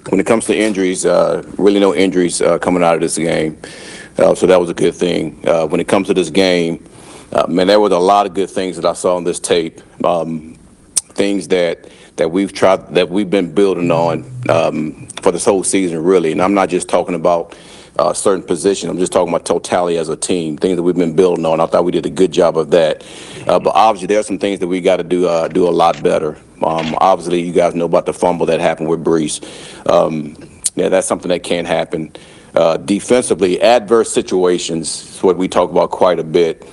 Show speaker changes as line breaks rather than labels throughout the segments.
when it comes to injuries, really no injuries coming out of this game. So that was a good thing. When it comes to this game, man, there was a lot of good things that I saw on this tape. Things that we've been building on for this whole season, really. And I'm not just talking about certain positions. I'm just talking about totality as a team. Things that we've been building on. I thought we did a good job of that. But obviously, there are some things that we got to do a lot better. Obviously, you guys know about the fumble that happened with Breece. Yeah, that's something that can't happen. Defensively, adverse situations is what we talk about quite a bit.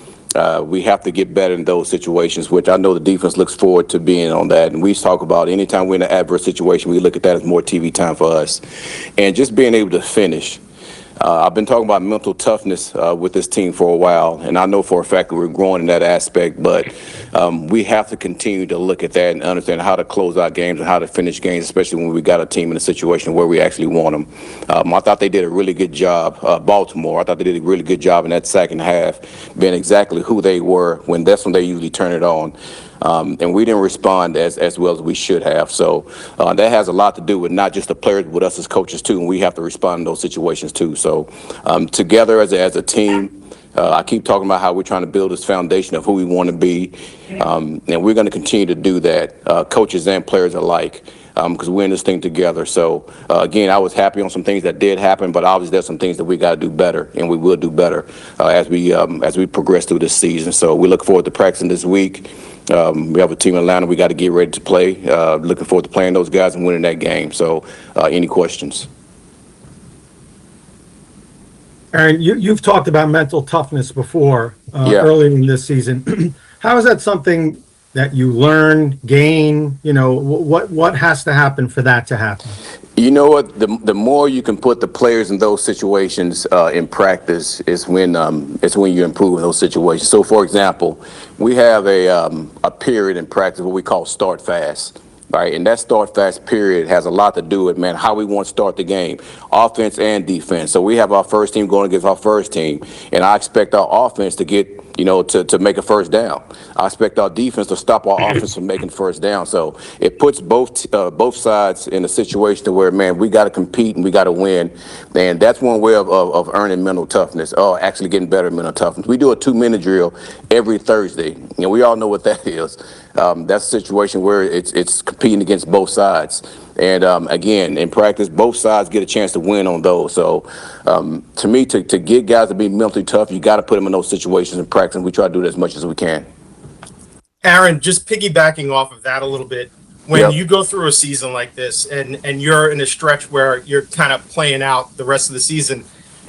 We have to get better in those situations, which I know the defense looks forward to being on that. And we talk about anytime we're in an adverse situation, we look at that as more TV time for us. And just being able to finish. I've been talking about mental toughness with this team for a while, and I know for a fact that we're growing in that aspect, but we have to continue to look at that and understand how to close out games and how to finish games, especially when we got a team in a situation where we actually want them. I thought they did a really good job. Baltimore, I thought they did a really good job in that second half, being exactly who they were when that's when they usually turn it on. And we didn't respond as well as we should have. So that has a lot to do with not just the players, but us as coaches too, and we have to respond in those situations too. So together as a team, I keep talking about how we're trying to build this foundation of who we want to be, and we're going to continue to do that, coaches and players alike, because we're in this thing together. So again, I was happy on some things that did happen, but obviously there's some things that we got to do better, and we will do better as we progress through this season. So we look forward to practicing this week. We have a team in Atlanta we got to get ready to play. Looking forward to playing those guys and winning that game. So any questions?
Aaron, you've talked about mental toughness before
Yeah.
earlier in this season. How is that something that you learn, gain? You know, what has to happen for that to happen?
You know what? The more you can put the players in those situations in practice is when you improve in those situations. So, for example, we have a period in practice what we call start fast. Right, and that start fast period has a lot to do with, man, how we want to start the game, offense and defense. So we have our first team going against our first team, and I expect our offense to get, to make a first down. I expect our defense to stop our offense from making first down. So it puts both sides in a situation where, man, we got to compete and we got to win, and that's one way of earning mental toughness, or actually getting better at mental toughness. We do a 2-minute drill every Thursday, and we all know what that is. That's a situation where it's competing against both sides. And again, in practice, both sides get a chance to win on those. So to me, to get guys to be mentally tough, you got to put them in those situations in practice, and we try to do it as much as we can.
Aaron, just piggybacking off of that a little bit, when
Yep.
you go through a season like this and you're in a stretch where you're kind of playing out the rest of the season,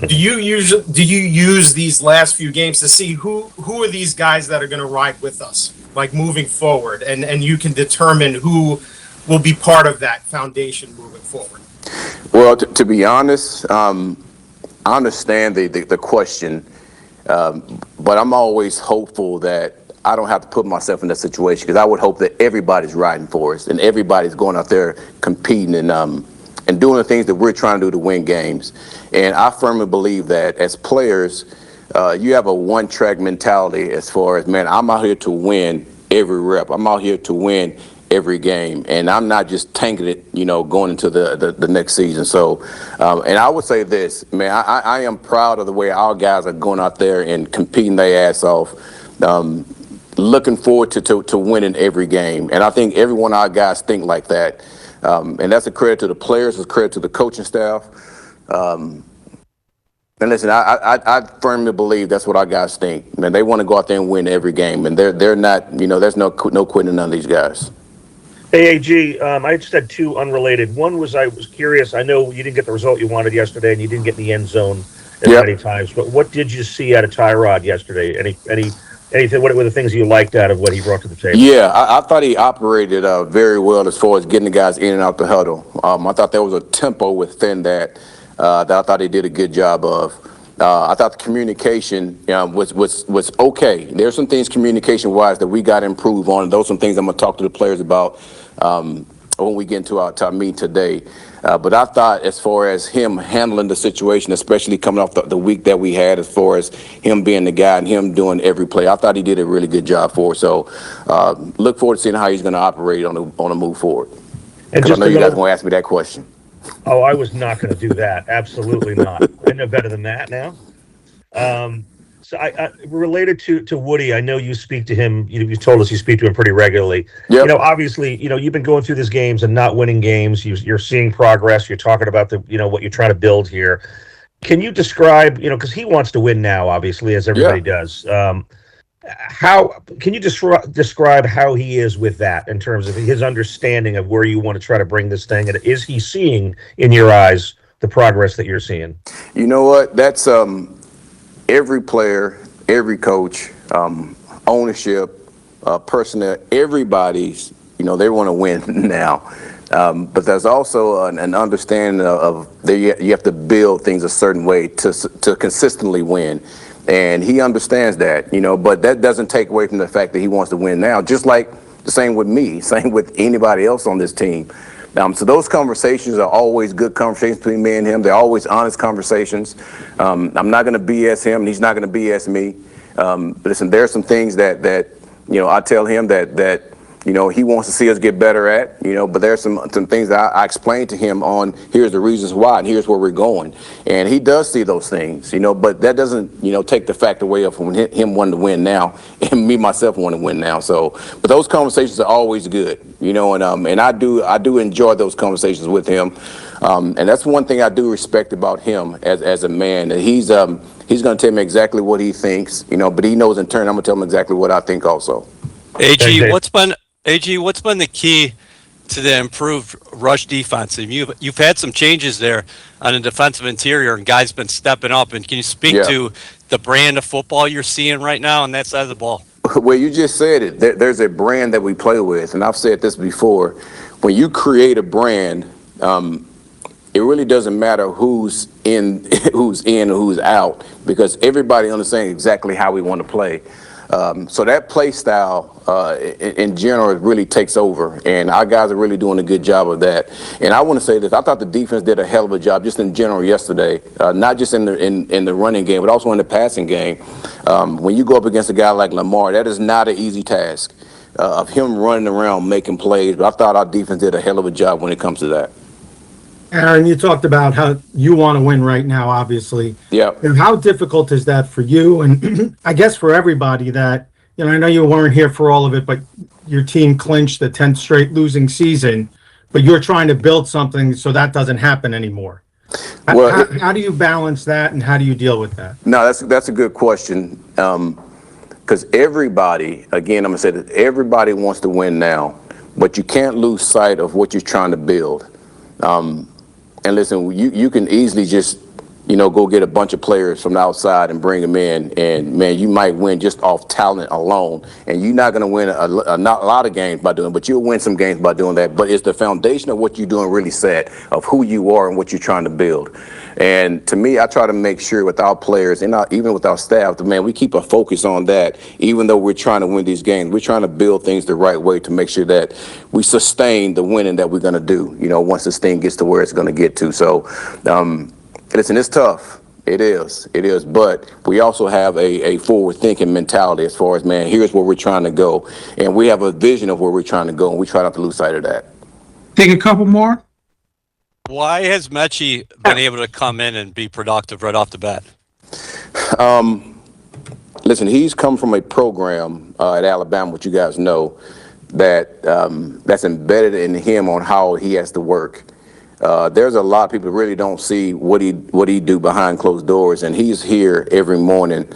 do you use these last few games to see who are these guys that are going to ride with us, like moving forward, and you can determine who will be part of that foundation moving forward?
Well, to be honest, I understand the question, but I'm always hopeful that I don't have to put myself in that situation, because I would hope that everybody's riding for us and everybody's going out there competing and doing the things that we're trying to do to win games. And I firmly believe that as players, you have a one-track mentality as far as, man, I'm out here to win every rep. I'm out here to win every game, and I'm not just tanking it, going into the next season. So, and I would say this, man, I am proud of the way our guys are going out there and competing their ass off. Looking forward to winning every game, and I think every one of our guys think like that, and that's a credit to the players, it's a credit to the coaching staff. And listen, I firmly believe that's what our guys think. Man, they want to go out there and win every game, and they're not, there's no quitting in none of these guys.
Hey, AG, I just had two unrelated. One was, I was curious. I know you didn't get the result you wanted yesterday, and you didn't get in the end zone as many times. But what did you see out of Tyrod yesterday? Anything? What were the things you liked out of what he brought to the table?
Yeah, I thought he operated very well as far as getting the guys in and out the huddle. I thought there was a tempo within that that I thought he did a good job of. I thought the communication was okay. There's some things communication-wise that we got to improve on, and those are some things I'm going to talk to the players about when we get into our meeting today. But I thought as far as him handling the situation, especially coming off the week that we had, as far as him being the guy and him doing every play, I thought he did a really good job for us. So look forward to seeing how he's going to operate on the move forward. Because I know you guys are going to ask me that question.
Oh, I was not going to do that. Absolutely not. I know better than that now. So I related to Woody, I know you speak to him. You've told us you speak to him pretty regularly.
Yep.
Obviously, you've been going through these games and not winning games. You're seeing progress. You're talking about what you're trying to build here. Can you describe, because he wants to win now, obviously, as everybody does. How can you describe how he is with that in terms of his understanding of where you want to try to bring this thing, and is he seeing in your eyes the progress that you're seeing?
You know what? That's every player, every coach, ownership, personnel, everybody's, they want to win now. But there's also an understanding of you have to build things a certain way to consistently win. And he understands that, but that doesn't take away from the fact that he wants to win now, just like the same with me, same with anybody else on this team. So those conversations are always good conversations between me and him. They're always honest conversations. I'm not going to BS him, and he's not going to BS me. But listen, there are some things that I tell him that he wants to see us get better at, but there's some things that I explained to him on, here's the reasons why, and here's where we're going. And he does see those things, but that doesn't, take the fact away of him wanting to win now and me, myself, want to win now. So, but those conversations are always good, and I do enjoy those conversations with him. And that's one thing I do respect about him as a man, that he's going to tell me exactly what he thinks, but he knows in turn I'm going to tell him exactly what I think also.
AG, what's been the key to the improved rush defense? And you've had some changes there on the defensive interior, and guys been stepping up. And can you speak to the brand of football you're seeing right now on that side of the ball?
Well, you just said it. There's a brand that we play with, and I've said this before. When you create a brand, it really doesn't matter who's in or who's out, because everybody understands exactly how we want to play. So that play style in general really takes over, and our guys are really doing a good job of that. And I want to say this: I thought the defense did a hell of a job just in general yesterday, not just in the running game, but also in the passing game. When you go up against a guy like Lamar, that is not an easy task of him running around making plays. But I thought our defense did a hell of a job when it comes to that.
Aaron, you talked about how you want to win right now, obviously.
Yeah.
And how difficult is that for you? And I guess for everybody that, I know you weren't here for all of it, but your team clinched the 10th straight losing season, but you're trying to build something so that doesn't happen anymore.
Well,
how do you balance that, and how do you deal with that?
No, that's a good question. Because everybody, again, I'm going to say that everybody wants to win now, but you can't lose sight of what you're trying to build. And listen, you can easily just, go get a bunch of players from the outside and bring them in, and man, you might win just off talent alone. And you're not going to win a lot of games by doing it, but you'll win some games by doing that. But it's the foundation of what you're doing really set of who you are and what you're trying to build. And to me, I try to make sure with our players and even with our staff, man, we keep a focus on that. Even though we're trying to win these games, we're trying to build things the right way to make sure that we sustain the winning that we're going to do, once this thing gets to where it's going to get to. So, listen, it's tough. It is. But we also have a forward-thinking mentality as far as, man, here's where we're trying to go. And we have a vision of where we're trying to go, and we try not to lose sight of that.
Take a couple more.
Why has Metchie been able to come in and be productive right off the bat?
Listen, he's come from a program at Alabama, which you guys know, that's embedded in him on how he has to work. There's a lot of people who really don't see what he do behind closed doors, and he's here every morning,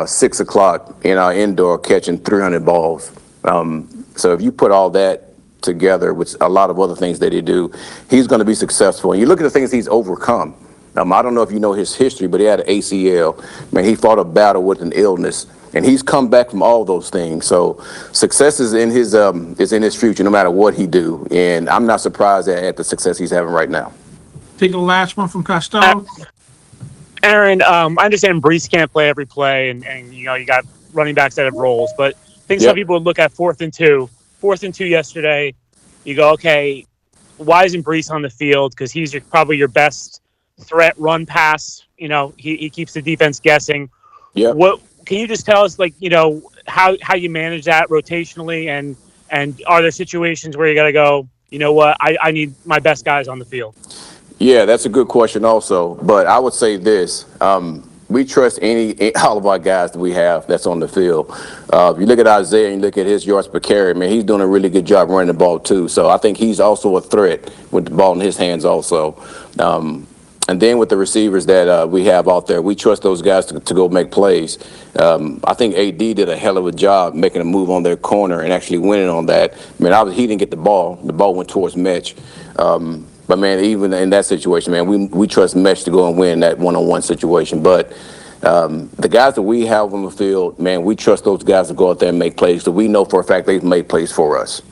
6 o'clock in our indoor catching 300 balls. So if you put all that together with a lot of other things that he do, he's going to be successful. And you look at the things he's overcome. I don't know if you know his history, but he had an ACL. Man, he fought a battle with an illness, and he's come back from all those things. So success is in his future, no matter what he do. And I'm not surprised at the success he's having right now.
Take the last one from Costello.
Aaron, I understand Breece can't play every play, and you got running backs that have roles, but I think some people would look at 4th and 2. 4th and 2 yesterday, you go, okay, why isn't Breece on the field? Because he's probably your best threat run pass. He keeps the defense guessing.
Yeah.
What can you just tell us, how you manage that rotationally, and are there situations where you got to go, I need my best guys on the field?
Yeah, that's a good question also. But I would say this. We trust all of our guys that we have that's on the field. If you look at Isaiah and you look at his yards per carry, man, he's doing a really good job running the ball too. So I think he's also a threat with the ball in his hands also. And then with the receivers that we have out there, we trust those guys to go make plays. I think AD did a hell of a job making a move on their corner and actually winning on that. I mean, obviously he didn't get the ball. The ball went towards Metch. But man, even in that situation, man, we trust Metch to go and win that one-on-one situation. But the guys that we have on the field, man, we trust those guys to go out there and make plays. So we know for a fact they've made plays for us.